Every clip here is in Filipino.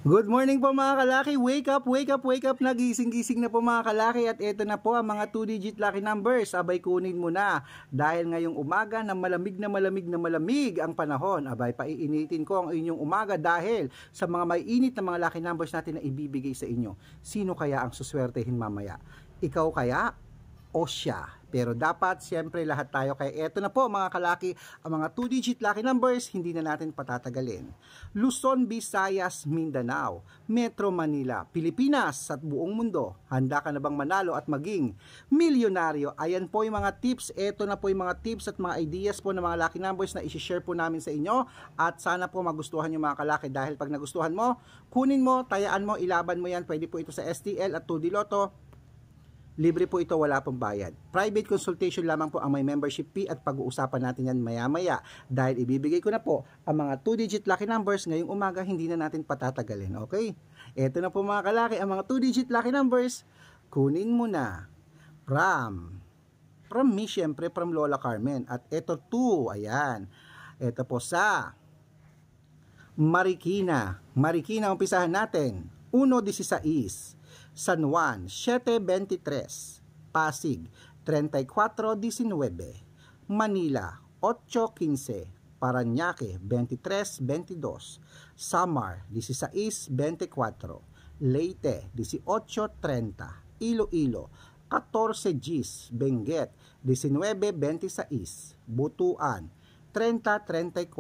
Good morning po mga kalaki. Wake up, wake up, wake up. Nagising-gising na po mga kalaki. At ito na po ang mga 2-digit lucky numbers. Abay kunin mo na. Dahil ngayong umaga na malamig na malamig ang panahon. Abay paiinitin ko ang inyong umaga dahil sa mga may init na mga lucky numbers natin na ibibigay sa inyo. Sino kaya ang suswertehin mamaya? Ikaw kaya o siya? Pero dapat siyempre lahat tayo, kaya eto na po mga kalaki, ang mga 2-digit lucky numbers, hindi na natin patatagalin. Luzon, Visayas, Mindanao, Metro Manila, Pilipinas at buong mundo. Handa ka na bang manalo at maging milyonaryo? Ayan po yung mga tips, eto na po yung mga tips at mga ideas po ng mga lucky numbers na isi-share po namin sa inyo. At sana po magustuhan yung mga kalaki dahil pag nagustuhan mo, kunin mo, tayaan mo, ilaban mo yan. Pwede po ito sa STL at 2D Lotto. Libre po ito, wala pong bayad. Private consultation lamang po ang may membership fee at pag-uusapan natin yan maya-maya. Dahil ibibigay ko na po ang mga 2-digit lucky numbers ngayong umaga, hindi na natin patatagalin. Okay? Ito na po mga kalaki, ang mga 2-digit lucky numbers. Kunin mo na. From me, syempre, from Lola Carmen. At ito 2, ayan. Ito po sa Marikina. Marikina, umpisahan natin. 1-16. San Juan, 7-23, Pasig, 34-19, Manila, 8-15, Parañaque, 23-22, Samar, 16-24, Leyte, 18-30, Iloilo, 14 Gs, Benguet, 19-26, Butuan, 30-34,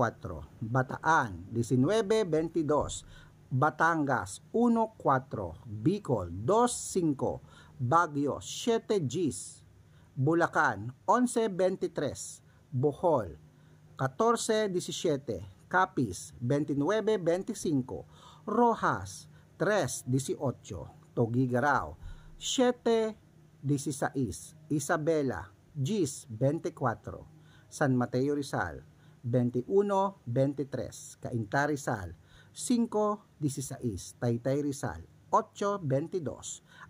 Bataan, 19-22, Batangas 1-4, Bicol 2-5, Baguio 7 Gs, Bulacan 11-23, Bohol 14-17, Capiz 29-25, Rojas 3-18, Tuguegarao 7-16, Isabela Gs 24, San Mateo Rizal 21-23, Cainta Rizal 5-16, Taytay Rizal 8-22,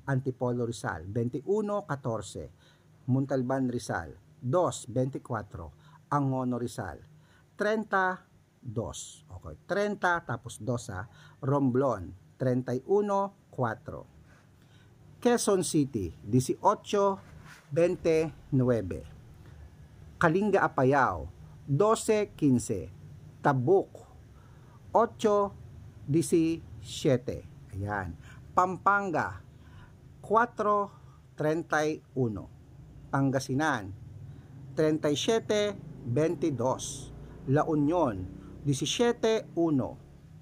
Antipolo Rizal 21-14, Montalban Rizal 2-24, Angono Rizal 32, okay, 30 tapos 2 Romblon 31-4, Quezon City 18-29, Kalinga Apayao 12-15, Tabuk 8-17. Ayan. Pampanga 4-31. Pangasinan 37-22. La Union 17-1.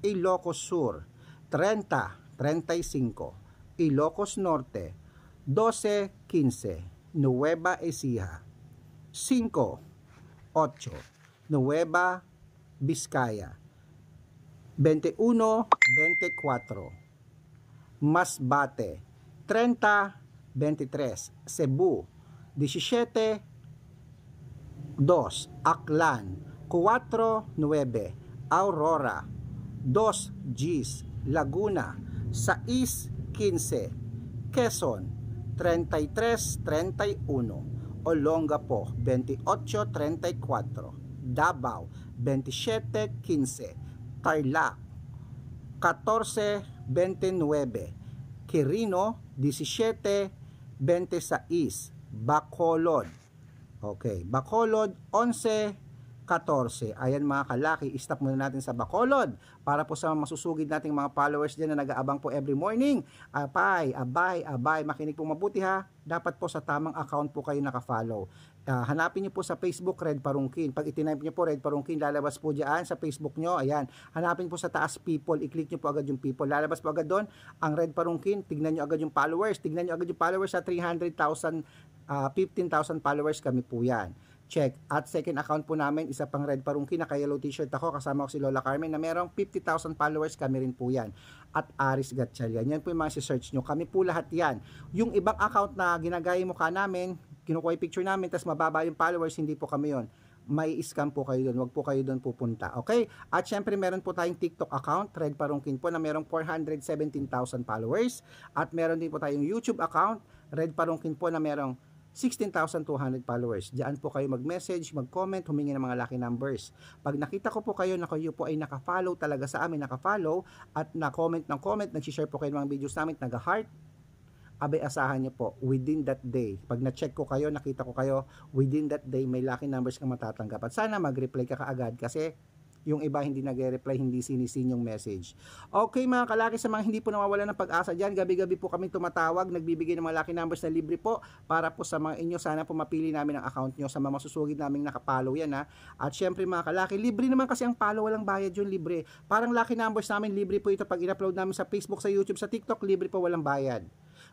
Ilocos Sur 30-35. Ilocos Norte 12-15. Nueva Ecija 5-8. Nueva Vizcaya 21-24, Masbate 30-23, Cebu 17-2, Aklan 4-9, Aurora 2 Gs, Laguna 6-15, Quezon 33-31, Olongapo 28-34, Davao 27-15, Tarlac 14-29, Quirino 17-26, Bacolod, okay, Bacolod 11-14. Ayan mga kalaki, stop muna natin sa Bacolod para po sa masusugid nating mga followers dyan na nag-aabang po every morning. Abay, makinig po mabuti ha. Dapat po sa tamang account po kayo nakafollow. Hanapin niyo po sa Facebook Red Parungkin. Pag itinaype niyo po Red Parungkin, lalabas po diyan sa Facebook niyo. Ayan. Hanapin po sa taas people, i-click niyo po agad yung people. Lalabas po agad doon ang Red Parungkin. Tignan niyo agad yung followers. Tignan niyo agad yung followers sa 300,000, 15,000 followers kami po yan. Check. At second account po namin, isa pang Red Parungkin, naka-yellow t-shirt ako, kasama ko si Lola Carmen na merong 50,000 followers, kami rin po yan. At Aris Gatchalian, yan po yung mga si-search nyo, kami po lahat yan. Yung ibang account na ginagaya mukha namin, kinukuha yung picture namin, tas mababa yung followers, hindi po kami yon. May scam po kayo doon, wag po kayo doon pupunta, okay? At syempre meron po tayong TikTok account, Red Parungkin po, na merong 417,000 followers. At meron din po tayong YouTube account, Red Parungkin po, na merong 16,200 followers. Diyan po kayo mag-message, mag-comment, humingi ng mga lucky numbers. Pag nakita ko po kayo na kayo po ay naka-follow talaga sa amin, naka-follow at na-comment ng comment, nag-share po kayo ng mga videos namin, nag-heart, abay asahan niyo po within that day, pag na-check ko kayo, nakita ko kayo, within that day may lucky numbers kang matatanggap. At sana mag-reply ka kaagad kasi yung iba hindi nag-reply, hindi sinisin yung message. Okay mga kalaki, sa mga hindi po nawawala ng pag-asa dyan, gabi-gabi po kami tumatawag, nagbibigay ng mga lucky numbers na libre po para po sa mga inyo. Sana po mapili namin ang account nyo sa mga masusugid naming nakapollow yan ha. At syempre mga kalaki, libre naman kasi ang follow, walang bayad yun, libre. Parang lucky numbers namin, libre po ito pag in-upload namin sa Facebook, sa YouTube, sa TikTok, libre po, walang bayad.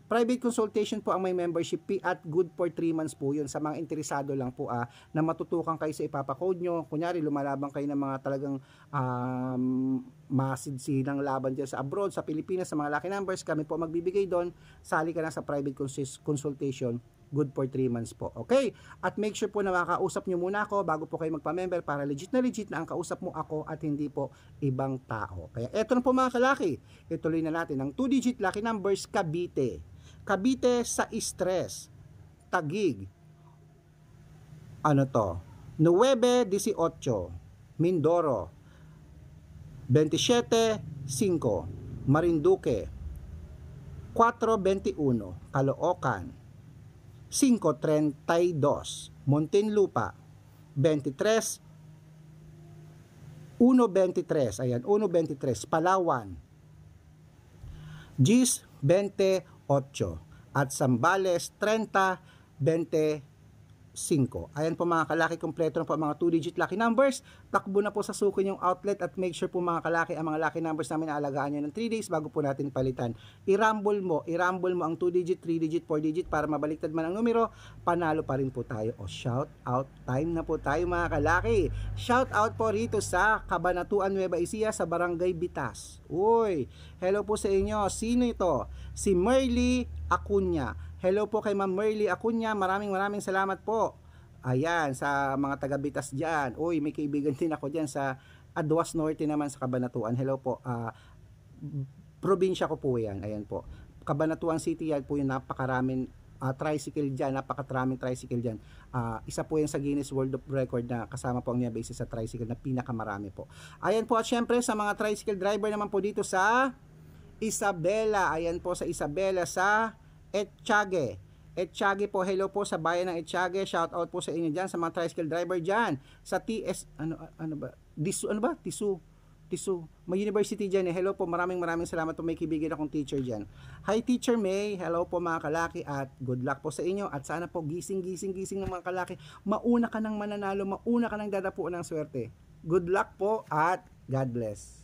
Private consultation po ang may membership fee at good for 3 months po yun. Sa mga interesado lang po na matutukan kayo sa ipapakode nyo. Kunyari, lumalaban kayo ng mga talagang masidsilang laban dyan sa abroad, sa Pilipinas, sa mga lucky numbers, kami po magbibigay doon. Sali ka na sa private consultation, good for 3 months po. Okay? At make sure po na makakausap nyo muna ako bago po kayo magpa-member para legit na ang kausap mo ako at hindi po ibang tao. Kaya eto na po mga kalaki. Ituloy na natin ang 2-digit lucky numbers Cavite. Cavite sa Stress, Taguig, ano to, 9-18, Mindoro, 27-5, Marinduque, 4-21, Caloocan, 5-32, Muntinlupa, 1-23, ayan, 1-23, Palawan, Gis 28 at Zambales 30-25. Ayan po mga kalaki, kompleto na po mga 2-digit lucky numbers. Takbo na po sa suki yung outlet at make sure po mga kalaki, ang mga lucky numbers namin aalagaan nyo ng 3 days bago po natin palitan. I-rumble mo ang 2-digit, 3-digit, 4-digit para mabaliktad man ang numero, panalo pa rin po tayo. O shout out time na po tayo mga kalaki. Shout out po rito sa Cabanatuan, Nueva Ecija sa Barangay Bitas. Uy, hello po sa inyo. Sino ito? Si Merly Acuña. Hello po kay Ma'am Merly Acuña, maraming salamat po. Ayan, sa mga taga-Bitas dyan. Uy, may kaibigan din ako dyan sa Aduas Norte naman sa Cabanatuan. Hello po, probinsya ko po yan. Ayan po, Cabanatuan City, yan po yung napakaraming tricycle dyan, napakaraming tricycle dyan. Isa po yan sa Guinness World of Record na kasama po ang Nueva Ecija sa tricycle na pinakamarami po. Ayan po, at syempre sa mga tricycle driver naman po dito sa Isabela. Ayan po sa Isabela sa Etchage po, hello po sa bayan ng Etchage. Shout out po sa inyo diyan sa mga tricycle driver diyan sa TS Tisu may university diyan. Hello po, maraming salamat po, may kaibigan akong teacher diyan. Hi Teacher May, hello po mga kalaki at good luck po sa inyo at sana po gising ng mga kalaki. Mauna ka nang mananalo, mauna ka nang dadapuan ng swerte. Good luck po at God bless.